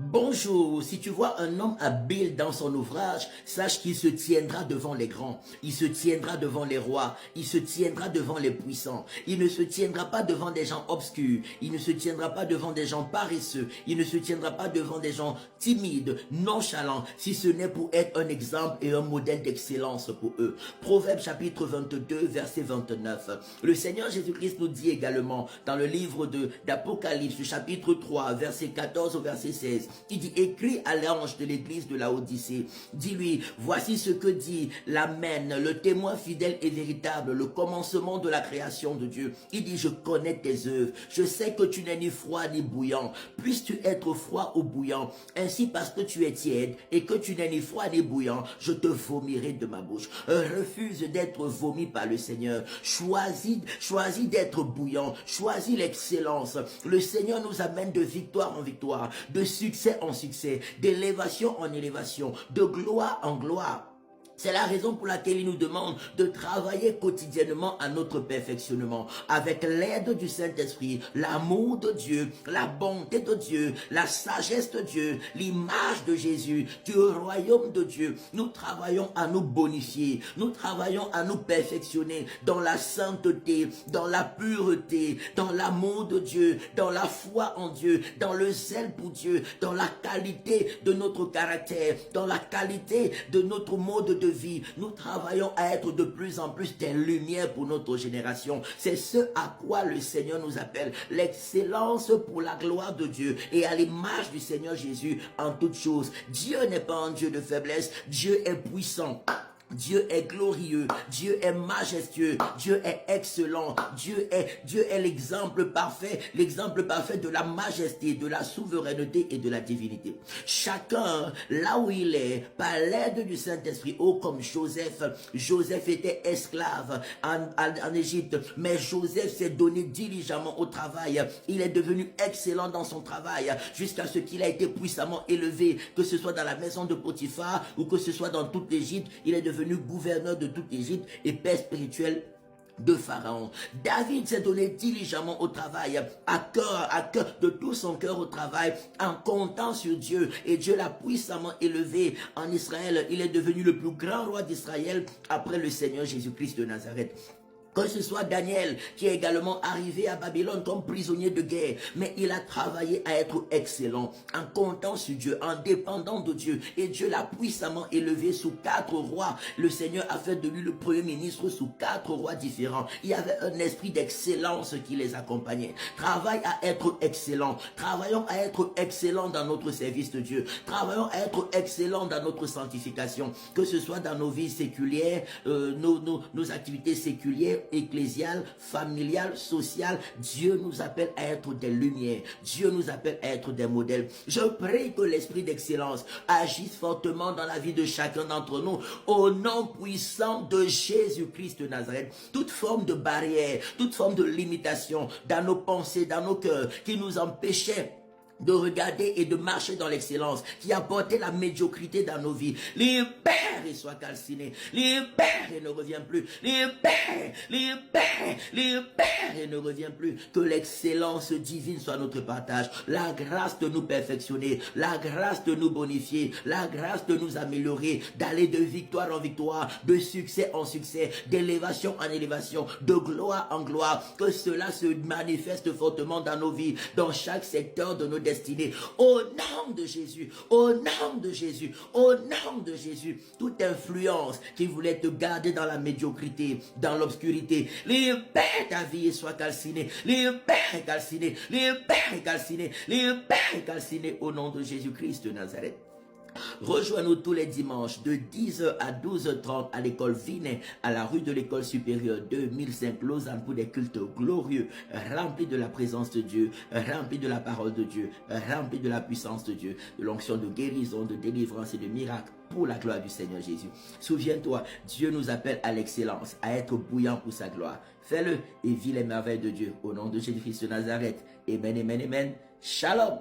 Bonjour, si tu vois un homme habile dans son ouvrage, sache qu'il se tiendra devant les grands, il se tiendra devant les rois, il se tiendra devant les puissants. Il ne se tiendra pas devant des gens obscurs, il ne se tiendra pas devant des gens paresseux, il ne se tiendra pas devant des gens timides, nonchalants, si ce n'est pour être un exemple et un modèle d'excellence pour eux. Proverbe chapitre 22, verset 29. Le Seigneur Jésus-Christ nous dit également dans le livre d'Apocalypse, chapitre 3, verset 14 au verset 16, il dit, écris à l'ange de l'église de la Odyssée, dis-lui, voici ce que dit l'Amen, le témoin fidèle et véritable, le commencement de la création de Dieu. Il dit, je connais tes œuvres, je sais que tu n'es ni froid ni bouillant, puisses-tu être froid ou bouillant, ainsi parce que tu es tiède et que tu n'es ni froid ni bouillant, je te vomirai de ma bouche. Refuse d'être vomi par le Seigneur, choisis d'être bouillant, choisis l'excellence. Le Seigneur nous amène de victoire en victoire, de succès en succès, d'élévation en élévation, de gloire en gloire. C'est la raison pour laquelle il nous demande de travailler quotidiennement à notre perfectionnement, avec l'aide du Saint-Esprit, l'amour de Dieu, la bonté de Dieu, la sagesse de Dieu, l'image de Jésus, du royaume de Dieu. Nous travaillons à nous bonifier, nous travaillons à nous perfectionner dans la sainteté, dans la pureté, dans l'amour de Dieu, dans la foi en Dieu, dans le zèle pour Dieu, dans la qualité de notre caractère, dans la qualité de notre mode de vie. Nous travaillons à être de plus en plus des lumières pour notre génération. C'est ce à quoi le Seigneur nous appelle, l'excellence pour la gloire de Dieu et à l'image du Seigneur Jésus en toutes choses. Dieu n'est pas un Dieu de faiblesse, Dieu est puissant. Dieu est glorieux, Dieu est majestueux, Dieu est excellent, Dieu est l'exemple parfait de la majesté, de la souveraineté et de la divinité. Chacun, là où il est, par l'aide du Saint-Esprit, comme Joseph était esclave en Égypte, mais Joseph s'est donné diligemment au travail, il est devenu excellent dans son travail, jusqu'à ce qu'il a été puissamment élevé, que ce soit dans la maison de Potiphar, ou que ce soit dans toute l'Égypte, il est devenu gouverneur de toute l'Égypte et père spirituel de Pharaon. David s'est donné diligemment au travail, à cœur, de tout son cœur au travail, en comptant sur Dieu, et Dieu l'a puissamment élevé en Israël. Il est devenu le plus grand roi d'Israël après le Seigneur Jésus-Christ de Nazareth. Que ce soit Daniel qui est également arrivé à Babylone comme prisonnier de guerre, mais il a travaillé à être excellent, en comptant sur Dieu, en dépendant de Dieu, et Dieu l'a puissamment élevé sous 4 rois. Le Seigneur a fait de lui le premier ministre sous 4 rois différents. Il y avait un esprit d'excellence qui les accompagnait. Travaille à être excellent, travaillons à être excellent dans notre service de Dieu, travaillons à être excellent dans notre sanctification, que ce soit dans nos vies séculières, nos activités séculières, ecclésiale, familiale, sociale. Dieu nous appelle à être des lumières. Dieu nous appelle à être des modèles. Je prie que l'esprit d'excellence agisse fortement dans la vie de chacun d'entre nous au nom puissant de Jésus-Christ de Nazareth. Toute forme de barrière, toute forme de limitation dans nos pensées, dans nos cœurs, qui nous empêchait de regarder et de marcher dans l'excellence, qui apportait la médiocrité dans nos vies. Libère et sois calciné. Libère et ne reviens plus. Libère et ne reviens plus. Que l'excellence divine soit notre partage. La grâce de nous perfectionner, la grâce de nous bonifier, la grâce de nous améliorer, d'aller de victoire en victoire, de succès en succès, d'élévation en élévation, de gloire en gloire. Que cela se manifeste fortement dans nos vies, dans chaque secteur de nos destinées. Au nom de Jésus, au nom de Jésus, au nom de Jésus, toute influence qui voulait te garder dans la médiocrité, dans l'obscurité, libère ta vie et sois calciné, libère et calciné, libère et calciné, libère et calciné au nom de Jésus-Christ de Nazareth. Rejoins-nous tous les dimanches de 10h à 12h30 à l'école Vinet, à la rue de l'école supérieure 2005 Lausanne pour des cultes glorieux, remplis de la présence de Dieu, remplis de la parole de Dieu, remplis de la puissance de Dieu, de l'onction de guérison, de délivrance et de miracles pour la gloire du Seigneur Jésus. Souviens-toi, Dieu nous appelle à l'excellence, à être bouillant pour sa gloire. Fais-le et vis les merveilles de Dieu au nom de Jésus-Christ de Nazareth. Amen, amen, amen. Shalom.